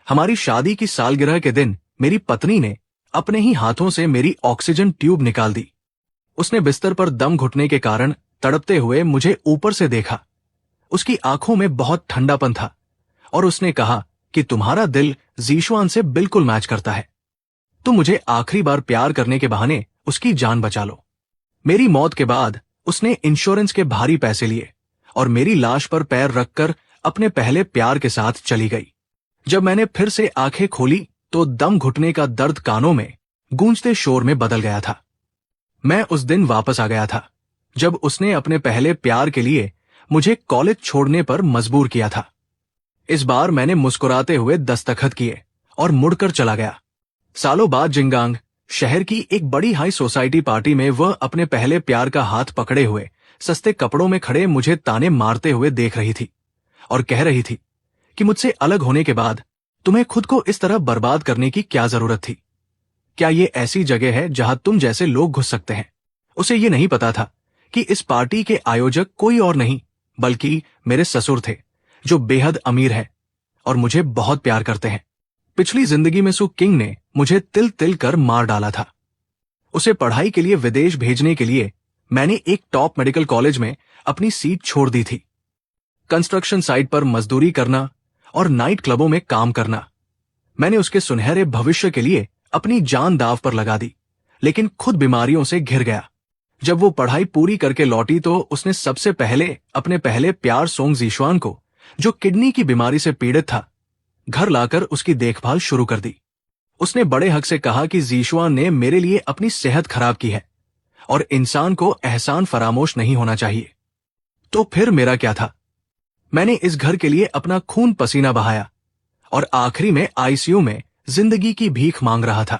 हमारी शादी की सालगिरह के दिन मेरी पत्नी ने अपने ही हाथों से मेरी ऑक्सीजन ट्यूब निकाल दी। उसने बिस्तर पर दम घुटने के कारण तड़पते हुए मुझे ऊपर से देखा। उसकी आंखों में बहुत ठंडापन था और उसने कहा कि तुम्हारा दिल ज़ीशुआन से बिल्कुल मैच करता है। तुम मुझे आखिरी बार प्यार करने के बहाने उसकी जान बचा लो। मेरी मौत के बाद उसने इंश्योरेंस के भारी पैसे लिए और मेरी लाश पर पैर रखकर अपने पहले प्यार के साथ चली गई। जब मैंने फिर से आंखें खोली तो दम घुटने का दर्द कानों में गूंजते शोर में बदल गया था। मैं उस दिन वापस आ गया था जब उसने अपने पहले प्यार के लिए मुझे कॉलेज छोड़ने पर मजबूर किया था। इस बार मैंने मुस्कुराते हुए दस्तखत किए और मुड़कर चला गया। सालों बाद जिंगांग शहर की एक बड़ी हाई सोसाइटी पार्टी में वह अपने पहले प्यार का हाथ पकड़े हुए सस्ते कपड़ों में खड़े मुझे ताने मारते हुए देख रही थी और कह रही थी कि मुझसे अलग होने के बाद तुम्हें खुद को इस तरह बर्बाद करने की क्या जरूरत थी। क्या ये ऐसी जगह है जहां तुम जैसे लोग घुस सकते हैं? उसे ये नहीं पता था कि इस पार्टी के आयोजक कोई और नहीं बल्कि मेरे ससुर थे, जो बेहद अमीर है और मुझे बहुत प्यार करते हैं। पिछली जिंदगी में सू किंग ने मुझे तिल तिल कर मार डाला था। उसे पढ़ाई के लिए विदेश भेजने के लिए मैंने एक टॉप मेडिकल कॉलेज में अपनी सीट छोड़ दी थी। कंस्ट्रक्शन साइट पर मजदूरी करना और नाइट क्लबों में काम करना, मैंने उसके सुनहरे भविष्य के लिए अपनी जान दांव पर लगा दी, लेकिन खुद बीमारियों से घिर गया। जब वो पढ़ाई पूरी करके लौटी तो उसने सबसे पहले अपने पहले प्यार सोंग ज़ीशुआन को, जो किडनी की बीमारी से पीड़ित था, घर लाकर उसकी देखभाल शुरू कर दी। उसने बड़े हक से कहा कि ज़ीशुआन ने मेरे लिए अपनी सेहत खराब की है और इंसान को एहसान फरामोश नहीं होना चाहिए। तो फिर मेरा क्या था? मैंने इस घर के लिए अपना खून पसीना बहाया और आखिरी में आईसीयू में जिंदगी की भीख मांग रहा था।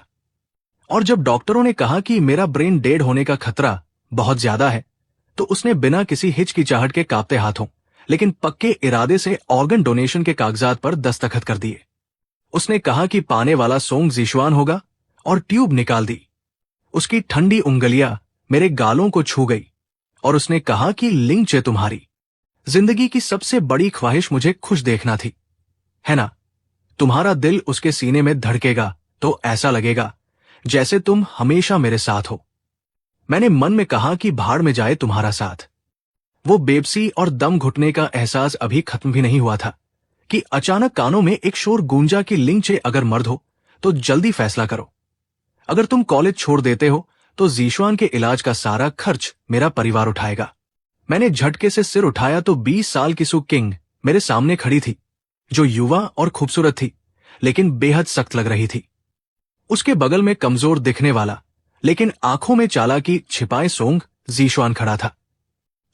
और जब डॉक्टरों ने कहा कि मेरा ब्रेन डेड होने का खतरा बहुत ज्यादा है, तो उसने बिना किसी हिचकिचाहट के कांपते हाथों लेकिन पक्के इरादे से ऑर्गन डोनेशन के कागजात पर दस्तखत कर दिए। उसने कहा कि पाने वाला सोंग ज़ीशुआन होगा और ट्यूब निकाल दी। उसकी ठंडी उंगलियां मेरे गालों को छू गई और उसने कहा कि लिंगचे तुम्हारी जिंदगी की सबसे बड़ी ख्वाहिश मुझे खुश देखना थी, है ना? तुम्हारा दिल उसके सीने में धड़केगा तो ऐसा लगेगा जैसे तुम हमेशा मेरे साथ हो। मैंने मन में कहा कि भाड़ में जाए तुम्हारा साथ। वो बेबसी और दम घुटने का एहसास अभी खत्म भी नहीं हुआ था कि अचानक कानों में एक शोर गूंजा कि लिंगचे अगर मर्द हो तो जल्दी फैसला करो। अगर तुम कॉलेज छोड़ देते हो तो ज़ीशुआन के इलाज का सारा खर्च मेरा परिवार उठाएगा। मैंने झटके से सिर उठाया तो 20 साल की सू किंग मेरे सामने खड़ी थी, जो युवा और खूबसूरत थी लेकिन बेहद सख्त लग रही थी। उसके बगल में कमजोर दिखने वाला लेकिन आंखों में चालाकी छिपाए सोंग ज़ीशुआन खड़ा था।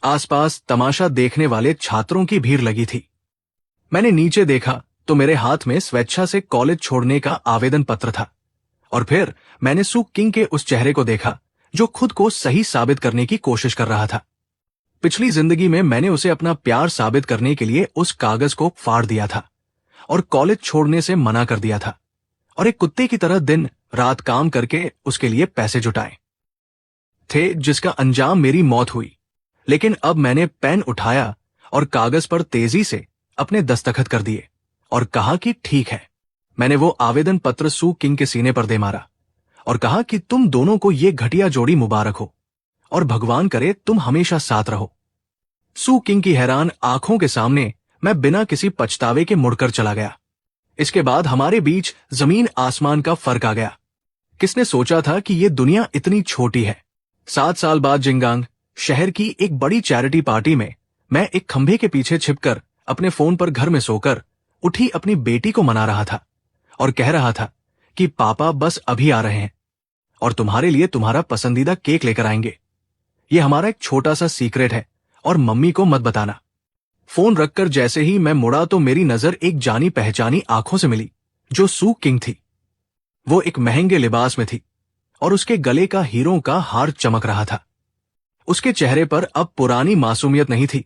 आसपास तमाशा देखने वाले छात्रों की भीड़ लगी थी। मैंने नीचे देखा तो मेरे हाथ में स्वेच्छा से कॉलेज छोड़ने का आवेदन पत्र था और फिर मैंने सू किंग के उस चेहरे को देखा जो खुद को सही साबित करने की कोशिश कर रहा था। पिछली जिंदगी में मैंने उसे अपना प्यार साबित करने के लिए उस कागज को फाड़ दिया था और कॉलेज छोड़ने से मना कर दिया था और एक कुत्ते की तरह दिन रात काम करके उसके लिए पैसे जुटाए थे, जिसका अंजाम मेरी मौत हुई। लेकिन अब मैंने पेन उठाया और कागज पर तेजी से अपने दस्तखत कर दिए और कहा कि ठीक है। मैंने वो आवेदन पत्र सू किंग के सीने पर दे मारा और कहा कि तुम दोनों को ये घटिया जोड़ी मुबारक हो और भगवान करे तुम हमेशा साथ रहो। सू किंग की हैरान आंखों के सामने मैं बिना किसी पछतावे के मुड़कर चला गया। इसके बाद हमारे बीच जमीन आसमान का फर्क आ गया। किसने सोचा था कि ये दुनिया इतनी छोटी है? 7 साल बाद जिंगांग शहर की एक बड़ी चैरिटी पार्टी में मैं एक खंभे के पीछे छिपकर अपने फोन पर घर में सोकर उठी अपनी बेटी को मना रहा था और कह रहा था कि पापा बस अभी आ रहे हैं और तुम्हारे लिए तुम्हारा पसंदीदा केक लेकर आएंगे। ये हमारा एक छोटा सा सीक्रेट है और मम्मी को मत बताना। फोन रखकर जैसे ही मैं मुड़ा तो मेरी नजर एक जानी पहचानी आंखों से मिली, जो सू किंग थी। वो एक महंगे लिबास में थी और उसके गले का हीरों का हार चमक रहा था। उसके चेहरे पर अब पुरानी मासूमियत नहीं थी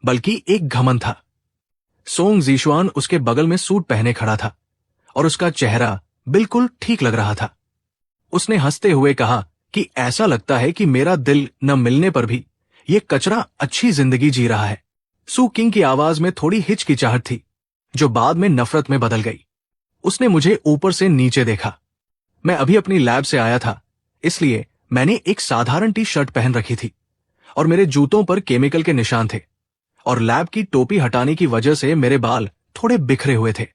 बल्कि एक घमंड था। सोंग ज़ीशुआन उसके बगल में सूट पहने खड़ा था और उसका चेहरा बिल्कुल ठीक लग रहा था। उसने हंसते हुए कहा कि ऐसा लगता है कि मेरा दिल न मिलने पर भी ये कचरा अच्छी जिंदगी जी रहा है। सू किंग की आवाज में थोड़ी हिचकिचाहट थी जो बाद में नफरत में बदल गई। उसने मुझे ऊपर से नीचे देखा। मैं अभी अपनी लैब से आया था, इसलिए मैंने एक साधारण टी शर्ट पहन रखी थी और मेरे जूतों पर केमिकल के निशान थे, और लैब की टोपी हटाने की वजह से मेरे बाल थोड़े बिखरे हुए थे।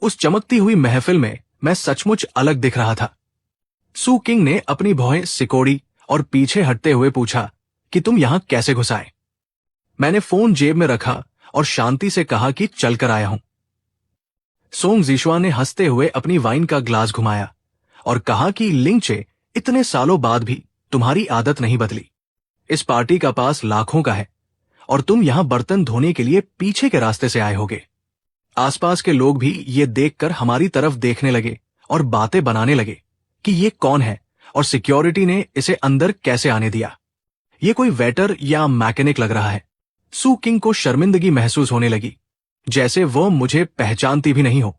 उस चमकती हुई महफिल में मैं सचमुच अलग दिख रहा था। सू किंग ने अपनी भौहें सिकोड़ी और पीछे हटते हुए पूछा कि तुम यहां कैसे घुस आए। मैंने फोन जेब में रखा और शांति से कहा कि चलकर आया हूं। सोंग जीशुआ ने हंसते हुए अपनी वाइन का ग्लास घुमाया और कहा कि लिंगचे, इतने सालों बाद भी तुम्हारी आदत नहीं बदली। इस पार्टी का पास लाखों का है और तुम यहां बर्तन धोने के लिए पीछे के रास्ते से आए होगे। आसपास के लोग भी ये देखकर हमारी तरफ देखने लगे और बातें बनाने लगे कि ये कौन है और सिक्योरिटी ने इसे अंदर कैसे आने दिया। ये कोई वेटर या मैकेनिक लग रहा है। सू किंग को शर्मिंदगी महसूस होने लगी, जैसे वो मुझे पहचानती भी नहीं हो।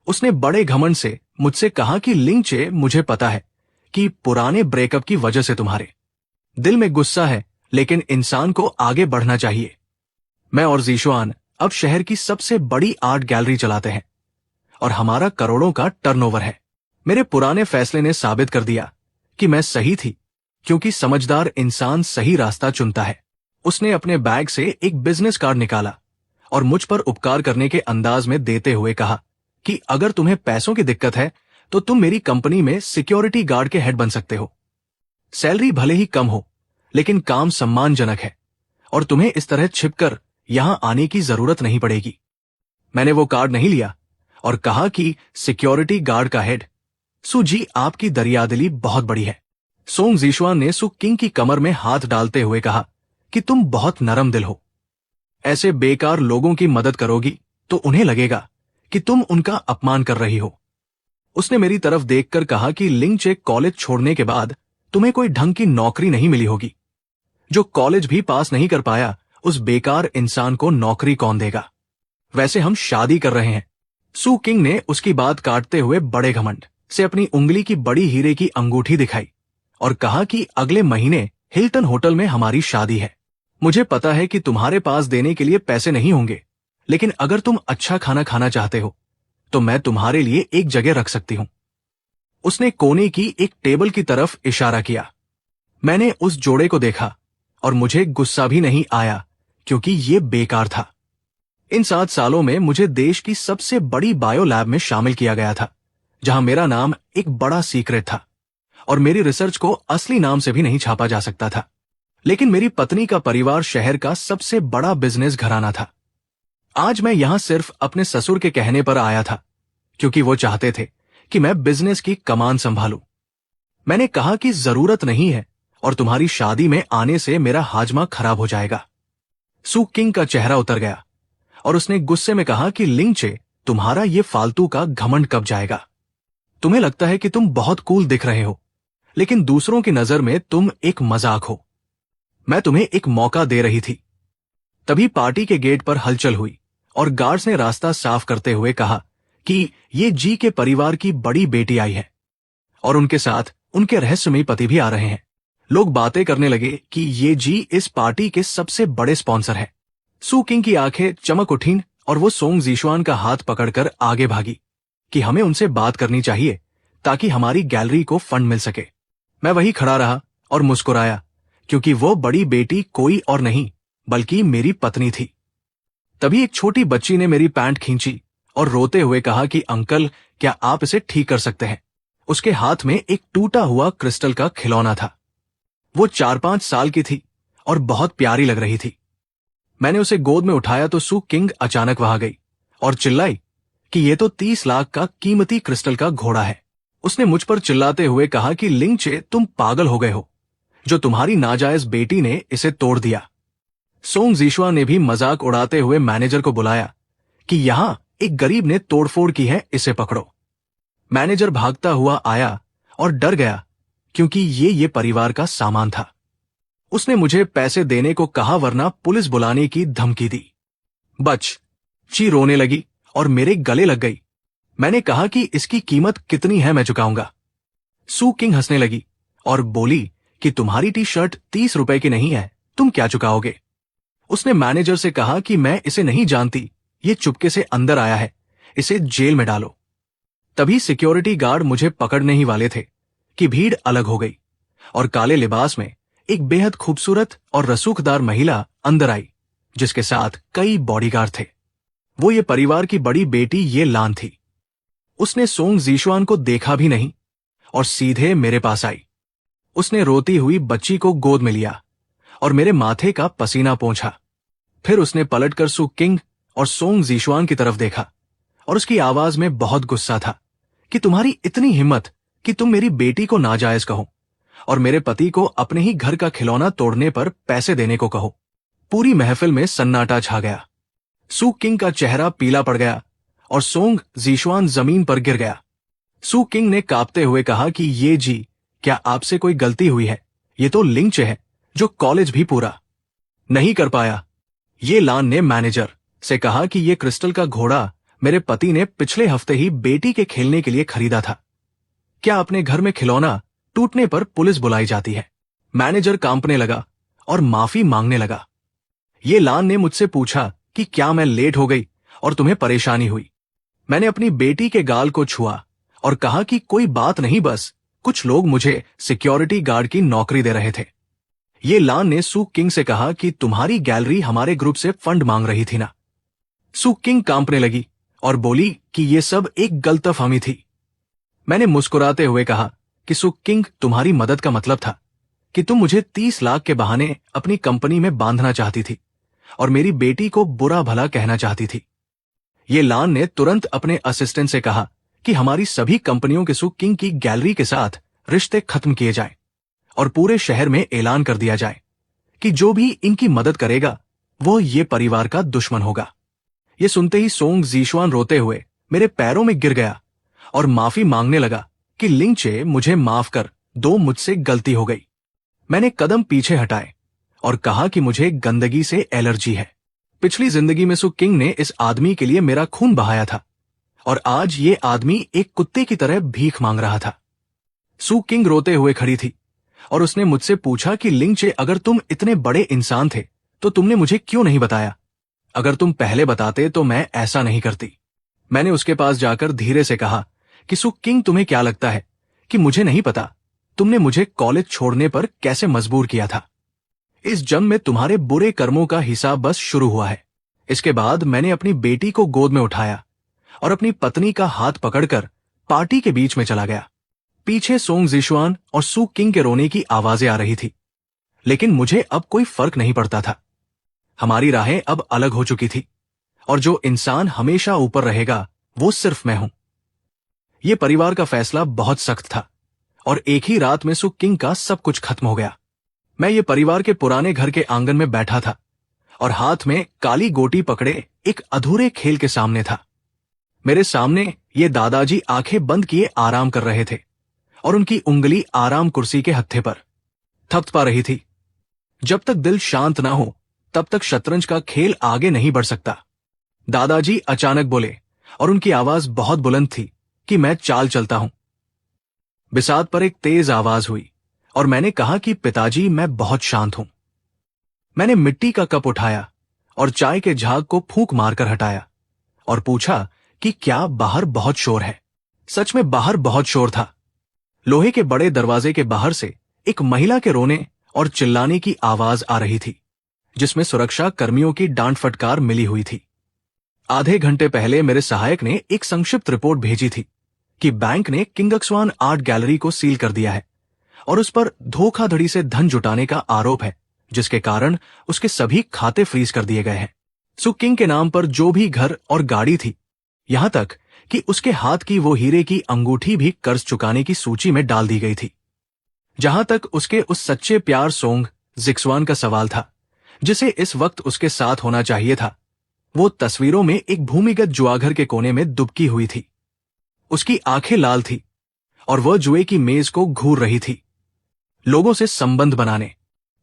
उसने बड़े घमंड से मुझसे कहा कि लिंगचे, मुझे पता है कि पुराने ब्रेकअप की वजह से तुम्हारे दिल में गुस्सा है, लेकिन इंसान को आगे बढ़ना चाहिए। मैं और जीशुआन अब शहर की सबसे बड़ी आर्ट गैलरी चलाते हैं और हमारा करोड़ों का टर्नओवर है। मेरे पुराने फैसले ने साबित कर दिया कि मैं सही थी, क्योंकि समझदार इंसान सही रास्ता चुनता है। उसने अपने बैग से एक बिजनेस कार्ड निकाला और मुझ पर उपकार करने के अंदाज में देते हुए कहा कि अगर तुम्हें पैसों की दिक्कत है तो तुम मेरी कंपनी में सिक्योरिटी गार्ड के हेड बन सकते हो। सैलरी भले ही कम हो, लेकिन काम सम्मानजनक है और तुम्हें इस तरह छिपकर यहां आने की जरूरत नहीं पड़ेगी। मैंने वो कार्ड नहीं लिया और कहा कि सिक्योरिटी गार्ड का हेड, सू जी, आपकी दरियादिली बहुत बड़ी है। सोंग जीशुआन ने सू किंग की कमर में हाथ डालते हुए कहा कि तुम बहुत नरम दिल हो। ऐसे बेकार लोगों की मदद करोगी तो उन्हें लगेगा कि तुम उनका अपमान कर रही हो। उसने मेरी तरफ देखकर कहा कि लिंगचे, कॉलेज छोड़ने के बाद तुम्हें कोई ढंग की नौकरी नहीं मिली होगी। जो कॉलेज भी पास नहीं कर पाया, उस बेकार इंसान को नौकरी कौन देगा? वैसे हम शादी कर रहे हैं। सू किंग ने उसकी बात काटते हुए बड़े घमंड से अपनी उंगली की बड़ी हीरे की अंगूठी दिखाई और कहा कि अगले महीने हिल्टन होटल में हमारी शादी है। मुझे पता है कि तुम्हारे पास देने के लिए पैसे नहीं होंगे, लेकिन अगर तुम अच्छा खाना खाना चाहते हो तो मैं तुम्हारे लिए एक जगह रख सकती हूं। उसने कोने की एक टेबल की तरफ इशारा किया। मैंने उस जोड़े को देखा और मुझे गुस्सा भी नहीं आया, क्योंकि ये बेकार था। इन 7 सालों में मुझे देश की सबसे बड़ी बायो लैब में शामिल किया गया था, जहां मेरा नाम एक बड़ा सीक्रेट था और मेरी रिसर्च को असली नाम से भी नहीं छापा जा सकता था। लेकिन मेरी पत्नी का परिवार शहर का सबसे बड़ा बिजनेस घराना था। आज मैं यहां सिर्फ अपने ससुर के कहने पर आया था, क्योंकि वो चाहते थे कि मैं बिजनेस की कमान संभालूं। मैंने कहा कि जरूरत नहीं है और तुम्हारी शादी में आने से मेरा हाजमा खराब हो जाएगा। सू किंग का चेहरा उतर गया और उसने गुस्से में कहा कि लिंगचे, तुम्हारा ये फालतू का घमंड कब जाएगा? तुम्हें लगता है कि तुम बहुत कूल दिख रहे हो, लेकिन दूसरों की नजर में तुम एक मजाक हो। मैं तुम्हें एक मौका दे रही थी। तभी पार्टी के गेट पर हलचल हुई और गार्ड्स ने रास्ता साफ करते हुए कहा कि ये जी के परिवार की बड़ी बेटी आई है और उनके साथ उनके रहस्यमयी पति भी आ रहे हैं। लोग बातें करने लगे कि ये जी इस पार्टी के सबसे बड़े स्पॉन्सर हैं। सू किंग की आंखें चमक उठीं और वो सोंग जीशुआन का हाथ पकड़कर आगे भागी कि हमें उनसे बात करनी चाहिए ताकि हमारी गैलरी को फंड मिल सके। मैं वहीं खड़ा रहा और मुस्कुराया, क्योंकि वो बड़ी बेटी कोई और नहीं बल्कि मेरी पत्नी थी। तभी एक छोटी बच्ची ने मेरी पैंट खींची और रोते हुए कहा कि अंकल, क्या आप इसे ठीक कर सकते हैं? उसके हाथ में एक टूटा हुआ क्रिस्टल का खिलौना था। वो 4-5 साल की थी और बहुत प्यारी लग रही थी। मैंने उसे गोद में उठाया तो सू किंग अचानक वहां गई और चिल्लाई कि ये तो 30 लाख का कीमती क्रिस्टल का घोड़ा है। उसने मुझ पर चिल्लाते हुए कहा कि लिंगचे, तुम पागल हो गए हो, जो तुम्हारी नाजायज बेटी ने इसे तोड़ दिया। सोंग जीशुआ ने भी मजाक उड़ाते हुए मैनेजर को बुलाया कि यहां एक गरीब ने तोड़फोड़ की है, इसे पकड़ो। मैनेजर भागता हुआ आया और डर गया, क्योंकि ये परिवार का सामान था। उसने मुझे पैसे देने को कहा, वरना पुलिस बुलाने की धमकी दी। ची रोने लगी और मेरे गले लग गई। मैंने कहा कि इसकी कीमत कितनी है, मैं चुकाऊंगा। सू किंग हंसने लगी और बोली कि तुम्हारी टी शर्ट 30 रुपए की नहीं है, तुम क्या चुकाओगे? उसने मैनेजर से कहा कि मैं इसे नहीं जानती, ये चुपके से अंदर आया है, इसे जेल में डालो। तभी सिक्योरिटी गार्ड मुझे पकड़ने ही वाले थे कि भीड़ अलग हो गई और काले लिबास में एक बेहद खूबसूरत और रसूखदार महिला अंदर आई, जिसके साथ कई बॉडीगार्ड थे। वो ये परिवार की बड़ी बेटी ये लान थी। उसने सोंग जीशुआन को देखा भी नहीं और सीधे मेरे पास आई। उसने रोती हुई बच्ची को गोद में लिया और मेरे माथे का पसीना पोंछा। फिर उसने पलटकर सु किंग और सोंग जीशुआन की तरफ देखा और उसकी आवाज में बहुत गुस्सा था कि तुम्हारी इतनी हिम्मत कि तुम मेरी बेटी को नाजायज कहो और मेरे पति को अपने ही घर का खिलौना तोड़ने पर पैसे देने को कहो। पूरी महफिल में सन्नाटा छा गया। सु किंग का चेहरा पीला पड़ गया और सोंग जीशुआन जमीन पर गिर गया। सु किंग ने कांपते हुए कहा कि ये जी, क्या आपसे कोई गलती हुई है? ये तो लिंचे है जो कॉलेज भी पूरा नहीं कर पाया। ये लान ने मैनेजर से कहा कि ये क्रिस्टल का घोड़ा मेरे पति ने पिछले हफ्ते ही बेटी के खेलने के लिए खरीदा था। क्या अपने घर में खिलौना टूटने पर पुलिस बुलाई जाती है? मैनेजर कांपने लगा और माफी मांगने लगा। ये लान ने मुझसे पूछा कि क्या मैं लेट हो गई और तुम्हें परेशानी हुई। मैंने अपनी बेटी के गाल को छुआ और कहा कि कोई बात नहीं, बस कुछ लोग मुझे सिक्योरिटी गार्ड की नौकरी दे रहे थे। ये लान ने सु किंग से कहा कि तुम्हारी गैलरी हमारे ग्रुप से फंड मांग रही थी ना। सु किंग कांपने लगी और बोली कि यह सब एक गलतफहमी थी। मैंने मुस्कुराते हुए कहा कि सु किंग, तुम्हारी मदद का मतलब था कि तुम मुझे 30 लाख के बहाने अपनी कंपनी में बांधना चाहती थी और मेरी बेटी को बुरा भला कहना चाहती थी। ये लान ने तुरंत अपने असिस्टेंट से कहा कि हमारी सभी कंपनियों के सु किंग की गैलरी के साथ रिश्ते खत्म किए जाएं और पूरे शहर में ऐलान कर दिया जाए कि जो भी इनकी मदद करेगा वो ये परिवार का दुश्मन होगा। ये सुनते ही सोंग जीशुआन रोते हुए मेरे पैरों में गिर गया और माफी मांगने लगा कि लिंचे, मुझे माफ कर दो, मुझसे गलती हो गई। मैंने कदम पीछे हटाए और कहा कि मुझे गंदगी से एलर्जी है। पिछली जिंदगी में सु किंग ने इस आदमी के लिए मेरा खून बहाया था और आज ये आदमी एक कुत्ते की तरह भीख मांग रहा था। सु किंग रोते हुए खड़ी थी और उसने मुझसे पूछा कि लिंचे, अगर तुम इतने बड़े इंसान थे तो तुमने मुझे क्यों नहीं बताया? अगर तुम पहले बताते तो मैं ऐसा नहीं करती। मैंने उसके पास जाकर धीरे से कहा कि सु किंग, तुम्हें क्या लगता है कि मुझे नहीं पता तुमने मुझे कॉलेज छोड़ने पर कैसे मजबूर किया था? इस जन्म में तुम्हारे बुरे कर्मों का हिसाब बस शुरू हुआ है। इसके बाद मैंने अपनी बेटी को गोद में उठाया और अपनी पत्नी का हाथ पकड़कर पार्टी के बीच में चला गया। पीछे सोंग जीशुआन और सु किंग के रोने की आवाजें आ रही थी, लेकिन मुझे अब कोई फर्क नहीं पड़ता था। हमारी राहें अब अलग हो चुकी थी और जो इंसान हमेशा ऊपर रहेगा वो सिर्फ मैं हूं। ये परिवार का फैसला बहुत सख्त था और एक ही रात में सु किंग का सब कुछ खत्म हो गया। मैं ये परिवार के पुराने घर के आंगन में बैठा था और हाथ में काली गोटी पकड़े एक अधूरे खेल के सामने था। मेरे सामने ये दादाजी आंखें बंद किए आराम कर रहे थे और उनकी उंगली आराम कुर्सी के हत्थे पर थपथपा रही थी। जब तक दिल शांत ना हो तब तक शतरंज का खेल आगे नहीं बढ़ सकता। दादाजी अचानक बोले और उनकी आवाज बहुत बुलंद थी कि मैं चाल चलता हूं। बिसात पर एक तेज आवाज हुई और मैंने कहा कि पिताजी, मैं बहुत शांत हूं। मैंने मिट्टी का कप उठाया और चाय के झाग को फूंक मारकर हटाया और पूछा कि क्या बाहर बहुत शोर है? सच में बाहर बहुत शोर था। लोहे के बड़े दरवाजे के बाहर से एक महिला के रोने और चिल्लाने की आवाज आ रही थी, जिसमें सुरक्षा कर्मियों की डांट फटकार मिली हुई थी। आधे घंटे पहले मेरे सहायक ने एक संक्षिप्त रिपोर्ट भेजी थी कि बैंक ने किंगक्सवान आर्ट गैलरी को सील कर दिया है और उस पर धोखाधड़ी से धन जुटाने का आरोप है, जिसके कारण उसके सभी खाते फ्रीज कर दिए गए हैं। सु किंग के नाम पर जो भी घर और गाड़ी थी, यहां तक कि उसके हाथ की वो हीरे की अंगूठी भी कर्ज चुकाने की सूची में डाल दी गई थी। जहां तक उसके उस सच्चे प्यार सोंग जिक्सवान का सवाल था, जिसे इस वक्त उसके साथ होना चाहिए था, वो तस्वीरों में एक भूमिगत जुआघर के कोने में दुबकी हुई थी। उसकी आंखें लाल थी और वह जुए की मेज को घूर रही थी। लोगों से संबंध बनाने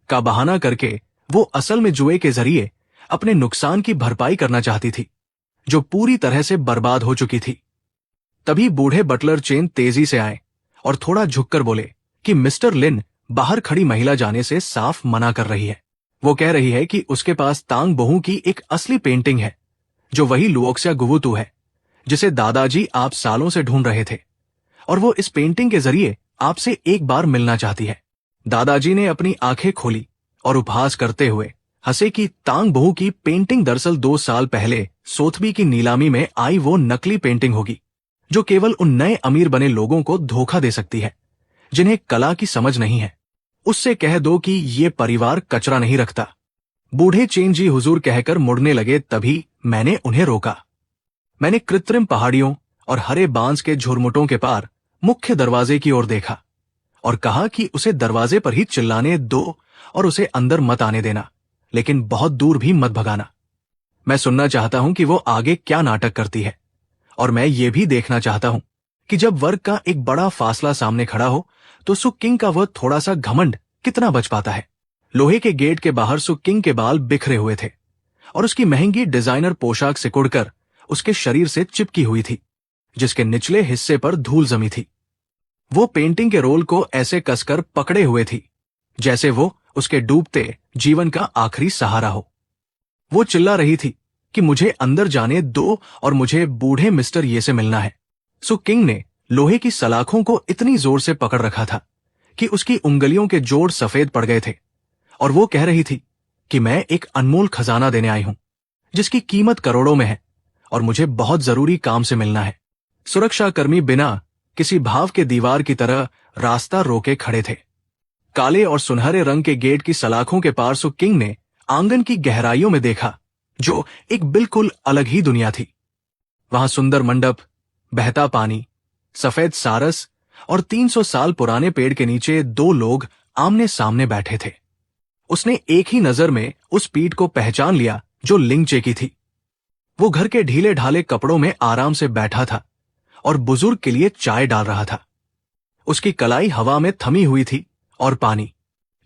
का बहाना करके वो असल में जुए के जरिए अपने नुकसान की भरपाई करना चाहती थी, जो पूरी तरह से बर्बाद हो चुकी थी। तभी बूढ़े बटलर चेन तेजी से आए और थोड़ा झुककर बोले कि मिस्टर लिन बाहर खड़ी महिला जाने से साफ मना कर रही है। वो कह रही है कि उसके पास तांग बहू की एक असली पेंटिंग है, जो वही लुओक्स्या गुवुतु है जिसे दादाजी आप सालों से ढूंढ रहे थे, और वो इस पेंटिंग के जरिए आपसे एक बार मिलना चाहती है। दादाजी ने अपनी आंखें खोली और उपहास करते हुए हंसे कि तांग बहू की पेंटिंग दरअसल 2 साल पहले सोथबी की नीलामी में आई वो नकली पेंटिंग होगी, जो केवल उन नए अमीर बने लोगों को धोखा दे सकती है जिन्हें कला की समझ नहीं है। उससे कह दो कि ये परिवार कचरा नहीं रखता। बूढ़े चेन जी हुजूर कहकर मुड़ने लगे, तभी मैंने उन्हें रोका। मैंने कृत्रिम पहाड़ियों और हरे बांस के झुरमुटों के पार मुख्य दरवाजे की ओर देखा और कहा कि उसे दरवाजे पर ही चिल्लाने दो और उसे अंदर मत आने देना, लेकिन बहुत दूर भी मत भगाना। मैं सुनना चाहता हूं कि वो आगे क्या नाटक करती है, और मैं ये भी देखना चाहता हूं कि जब वर्ग का एक बड़ा फासला सामने खड़ा हो तो सु किंग का वह थोड़ा सा घमंड कितना बच पाता है। लोहे के गेट के बाहर सु किंग के बाल बिखरे हुए थे और उसकी महंगी डिजाइनर पोशाक सिकुड़कर उसके शरीर से चिपकी हुई थी, जिसके निचले हिस्से पर धूल जमी थी। वो पेंटिंग के रोल को ऐसे कसकर पकड़े हुए थी जैसे वो उसके डूबते जीवन का आखिरी सहारा हो। वो चिल्ला रही थी कि मुझे अंदर जाने दो और मुझे बूढ़े मिस्टर ये से मिलना है। सु किंग ने लोहे की सलाखों को इतनी जोर से पकड़ रखा था कि उसकी उंगलियों के जोड़ सफेद पड़ गए थे, और वो कह रही थी कि मैं एक अनमोल खजाना देने आई हूं जिसकी कीमत करोड़ों में है और मुझे बहुत जरूरी काम से मिलना है। सुरक्षाकर्मी बिना किसी भाव के दीवार की तरह रास्ता रोके खड़े थे। काले और सुनहरे रंग के गेट की सलाखों के पार सु किंग ने आंगन की गहराइयों में देखा, जो एक बिल्कुल अलग ही दुनिया थी। वहां सुंदर मंडप, बहता पानी, सफेद सारस और 300 साल पुराने पेड़ के नीचे 2 लोग आमने सामने बैठे थे। उसने एक ही नजर में उस पीठ को पहचान लिया जो लिंगचे की थी। वो घर के ढीले ढाले कपड़ों में आराम से बैठा था और बुजुर्ग के लिए चाय डाल रहा था। उसकी कलाई हवा में थमी हुई थी और पानी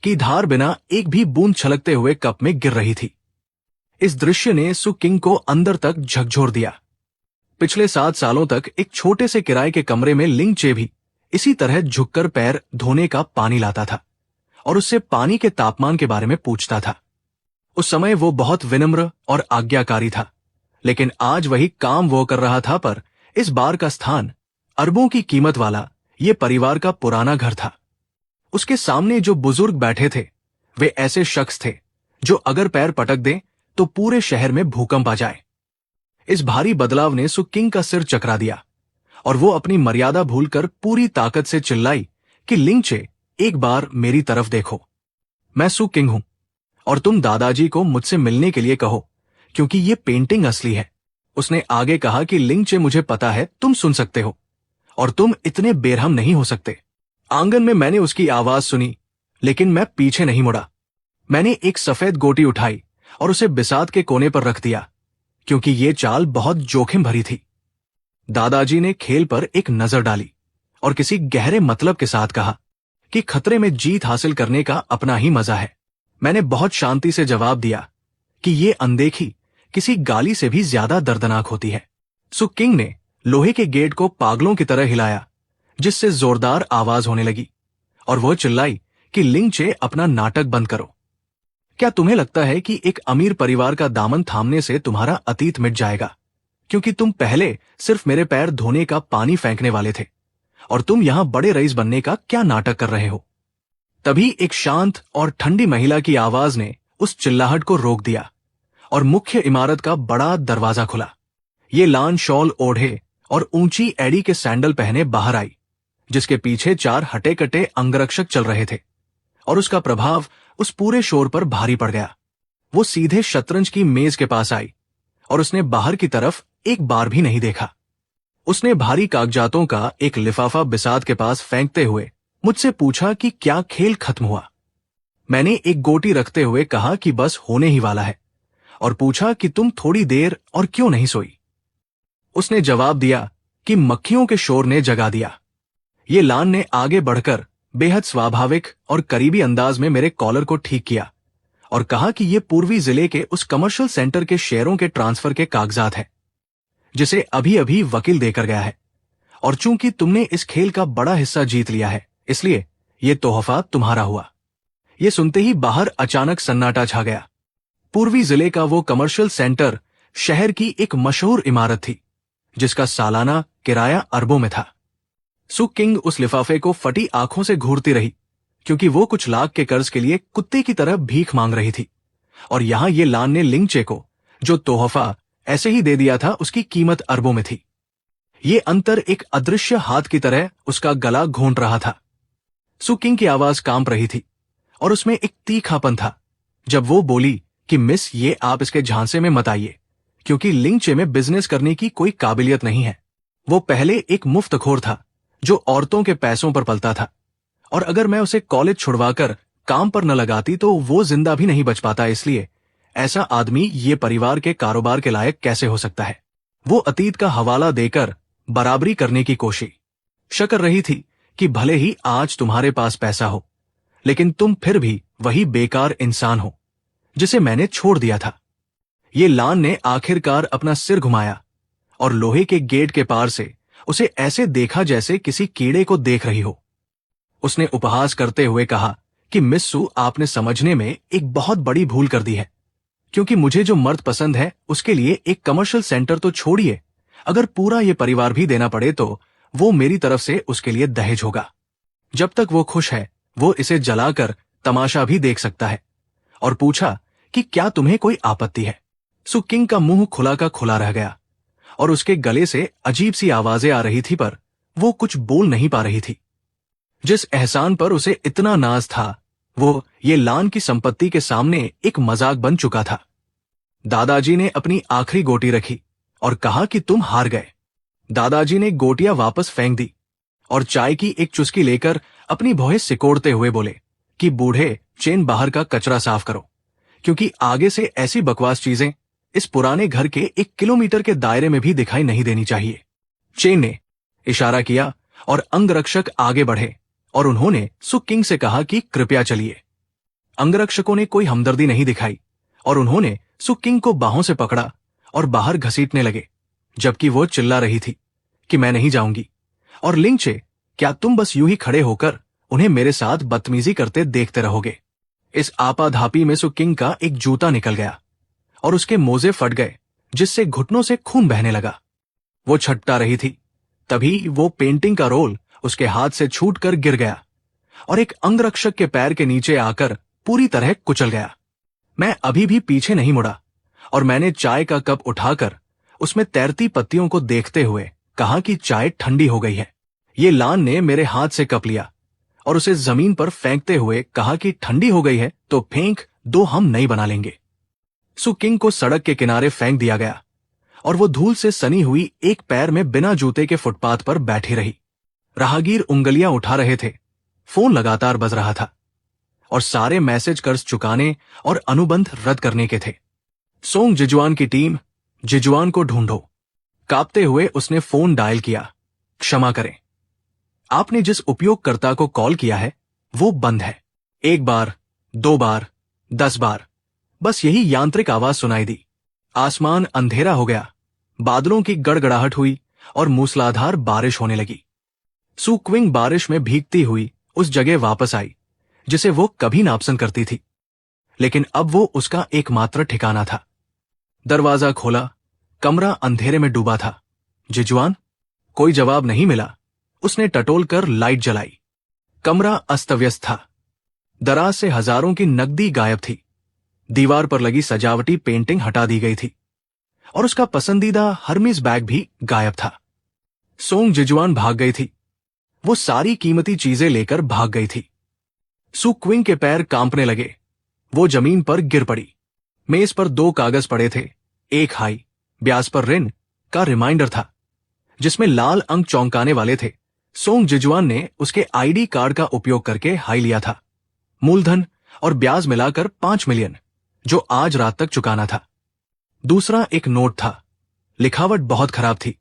की धार बिना एक भी बूंद छलकते हुए कप में गिर रही थी। इस दृश्य ने सु किंग को अंदर तक झकझोर दिया। पिछले 7 सालों तक एक छोटे से किराए के कमरे में लिंगचे भी इसी तरह झुककर पैर धोने का पानी लाता था और उससे पानी के तापमान के बारे में पूछता था। उस समय वो बहुत विनम्र और आज्ञाकारी था, लेकिन आज वही काम वो कर रहा था, पर इस बार का स्थान अरबों की कीमत वाला ये परिवार का पुराना घर था। उसके सामने जो बुजुर्ग बैठे थे वे ऐसे शख्स थे जो अगर पैर पटक दें तो पूरे शहर में भूकंप आ जाए। इस भारी बदलाव ने सु किंग का सिर चकरा दिया और वो अपनी मर्यादा भूलकर पूरी ताकत से चिल्लाई कि लिंगचे, एक बार मेरी तरफ देखो। मैं सु किंग हूं और तुम दादाजी को मुझसे मिलने के लिए कहो, क्योंकि ये पेंटिंग असली है। उसने आगे कहा कि लिंगचे, मुझे पता है तुम सुन सकते हो और तुम इतने बेरहम नहीं हो सकते। आंगन में मैंने उसकी आवाज सुनी, लेकिन मैं पीछे नहीं मुड़ा। मैंने एक सफेद गोटी उठाई और उसे बिसात के कोने पर रख दिया, क्योंकि ये चाल बहुत जोखिम भरी थी। दादाजी ने खेल पर एक नजर डाली और किसी गहरे मतलब के साथ कहा कि खतरे में जीत हासिल करने का अपना ही मजा है। मैंने बहुत शांति से जवाब दिया कि ये अनदेखी किसी गाली से भी ज्यादा दर्दनाक होती है। सु किंग ने लोहे के गेट को पागलों की तरह हिलाया, जिससे जोरदार आवाज होने लगी, और वह चिल्लाई कि लिंगचे, अपना नाटक बंद करो। क्या तुम्हें लगता है कि एक अमीर परिवार का दामन थामने से तुम्हारा अतीत मिट जाएगा, क्योंकि तुम पहले सिर्फ मेरे पैर धोने का पानी फेंकने वाले थे और तुम यहां बड़े रईस बनने का क्या नाटक कर रहे हो? तभी एक शांत और ठंडी महिला की आवाज ने उस चिल्लाहट को रोक दिया और मुख्य इमारत का बड़ा दरवाजा खुला। ये लान शॉल ओढ़े और ऊंची एड़ी के सैंडल पहने बाहर आई, जिसके पीछे 4 हटे-कटे अंगरक्षक चल रहे थे, और उसका प्रभाव उस पूरे शोर पर भारी पड़ गया। वो सीधे शतरंज की मेज के पास आई और उसने बाहर की तरफ एक बार भी नहीं देखा। उसने भारी कागजातों का एक लिफाफा बिसात के पास फेंकते हुए मुझसे पूछा कि क्या खेल खत्म हुआ। मैंने एक गोटी रखते हुए कहा कि बस होने ही वाला है, और पूछा कि तुम थोड़ी देर और क्यों नहीं सोई। उसने जवाब दिया कि मक्खियों के शोर ने जगा दिया। ये लान ने आगे बढ़कर बेहद स्वाभाविक और करीबी अंदाज में मेरे कॉलर को ठीक किया और कहा कि ये पूर्वी जिले के उस कमर्शियल सेंटर के शेयरों के ट्रांसफर के कागजात हैं, जिसे अभी अभी वकील देकर गया है, और चूंकि तुमने इस खेल का बड़ा हिस्सा जीत लिया है, इसलिए ये तोहफा तुम्हारा हुआ। ये सुनते ही बाहर अचानक सन्नाटा छा गया। पूर्वी जिले का वो कमर्शियल सेंटर शहर की एक मशहूर इमारत थी, जिसका सालाना किराया अरबों में था। सु किंग उस लिफाफे को फटी आंखों से घूरती रही, क्योंकि वो कुछ लाख के कर्ज के लिए कुत्ते की तरह भीख मांग रही थी। और यहां ये लान ने लिंगचे को जो तोहफा ऐसे ही दे दिया था, उसकी कीमत अरबों में थी। ये अंतर एक अदृश्य हाथ की तरह उसका गला घोंट रहा था। सु किंग की आवाज कांप रही थी और उसमें एक तीखापन था जब वो बोली कि मिस, ये आप इसके झांसे में मत आइए, क्योंकि लिंगचे में बिजनेस करने की कोई काबिलियत नहीं है। वो पहले एक मुफ्तखोर था जो औरतों के पैसों पर पलता था, और अगर मैं उसे कॉलेज छुड़वाकर काम पर न लगाती तो वो जिंदा भी नहीं बच पाता। इसलिए ऐसा आदमी ये परिवार के कारोबार के लायक कैसे हो सकता है। वो अतीत का हवाला देकर बराबरी करने की कोशिश कर रही थी कि भले ही आज तुम्हारे पास पैसा हो, लेकिन तुम फिर भी वही बेकार इंसान हो जिसे मैंने छोड़ दिया था। ये लान ने आखिरकार अपना सिर घुमाया और लोहे के गेट के पार से उसे ऐसे देखा जैसे किसी कीड़े को देख रही हो। उसने उपहास करते हुए कहा कि मिस सु, आपने समझने में एक बहुत बड़ी भूल कर दी है, क्योंकि मुझे जो मर्द पसंद है उसके लिए एक कमर्शियल सेंटर तो छोड़िए, अगर पूरा ये परिवार भी देना पड़े तो वो मेरी तरफ से उसके लिए दहेज होगा। जब तक वो खुश है वो इसे जलाकर तमाशा भी देख सकता है। और पूछा कि क्या तुम्हें कोई आपत्ति है। सु किंग का मुंह खुला का खुला रह गया और उसके गले से अजीब सी आवाजें आ रही थी, पर वो कुछ बोल नहीं पा रही थी। जिस एहसान पर उसे इतना नाज था वो ये लान की संपत्ति के सामने एक मजाक बन चुका था। दादाजी ने अपनी आखिरी गोटी रखी और कहा कि तुम हार गए। दादाजी ने गोटियां वापस फेंक दी और चाय की एक चुस्की लेकर अपनी भौहें सिकोड़ते हुए बोले कि बूढ़े, चेन बाहर का कचरा साफ करो, क्योंकि आगे से ऐसी बकवास चीजें इस पुराने घर के 1 किलोमीटर के दायरे में भी दिखाई नहीं देनी चाहिए। चेन ने इशारा किया और अंगरक्षक आगे बढ़े और उन्होंने सु किंग से कहा कि कृपया चलिए। अंगरक्षकों ने कोई हमदर्दी नहीं दिखाई और उन्होंने सु किंग को बाहों से पकड़ा और बाहर घसीटने लगे, जबकि वो चिल्ला रही थी कि मैं नहीं जाऊंगी। और लिंगचे, क्या तुम बस यूं ही खड़े होकर उन्हें मेरे साथ बदतमीजी करते देखते रहोगे। इस आपाधापी में सु किंग का एक जूता निकल गया और उसके मोजे फट गए, जिससे घुटनों से खून बहने लगा। वो छटपटा रही थी, तभी वो पेंटिंग का रोल उसके हाथ से छूटकर गिर गया और एक अंगरक्षक के पैर के नीचे आकर पूरी तरह कुचल गया। मैं अभी भी पीछे नहीं मुड़ा और मैंने चाय का कप उठाकर उसमें तैरती पत्तियों को देखते हुए कहा कि चाय ठंडी हो गई है। ये लान ने मेरे हाथ से कप लिया और उसे जमीन पर फेंकते हुए कहा कि ठंडी हो गई है तो फेंक दो, हम नई बना लेंगे। सु किंग को सड़क के किनारे फेंक दिया गया और वो धूल से सनी हुई एक पैर में बिना जूते के फुटपाथ पर बैठी रही। राहगीर उंगलियां उठा रहे थे, फोन लगातार बज रहा था और सारे मैसेज कर्ज चुकाने और अनुबंध रद्द करने के थे। सोंग जिजुआन की टीम, जिजुआन को ढूंढो। कांपते हुए उसने फोन डायल किया। क्षमा करें, आपने जिस उपयोगकर्ता को कॉल किया है वो बंद है। 1 बार, 2 बार, 10 बार, बस यही यांत्रिक आवाज सुनाई दी। आसमान अंधेरा हो गया, बादलों की गड़गड़ाहट हुई और मूसलाधार बारिश होने लगी। सु क्विंग बारिश में भीगती हुई उस जगह वापस आई जिसे वो कभी नापसंद करती थी, लेकिन अब वो उसका एकमात्र ठिकाना था। दरवाजा खोला, कमरा अंधेरे में डूबा था। जिजुआन? कोई जवाब नहीं मिला। उसने टटोलकर लाइट जलाई। कमरा अस्त-व्यस्त था। दराज से हजारों की नकदी गायब थी। दीवार पर लगी सजावटी पेंटिंग हटा दी गई थी और उसका पसंदीदा हर्मीज बैग भी गायब था। सोंग जिजुआन भाग गई थी। वो सारी कीमती चीजें लेकर भाग गई थी। सु क्विंग के पैर कांपने लगे। वो जमीन पर गिर पड़ी। मेज पर 2 कागज पड़े थे। एक हाई, ब्याज पर ऋण का रिमाइंडर था, जिसमें लाल अंक चौंकाने वाले थे। सोंग जिजुआन ने उसके आईडी कार्ड का उपयोग करके हाई लिया था। मूलधन और ब्याज मिलाकर 5 मिलियन, जो आज रात तक चुकाना था। दूसरा एक नोट था। लिखावट बहुत खराब थी।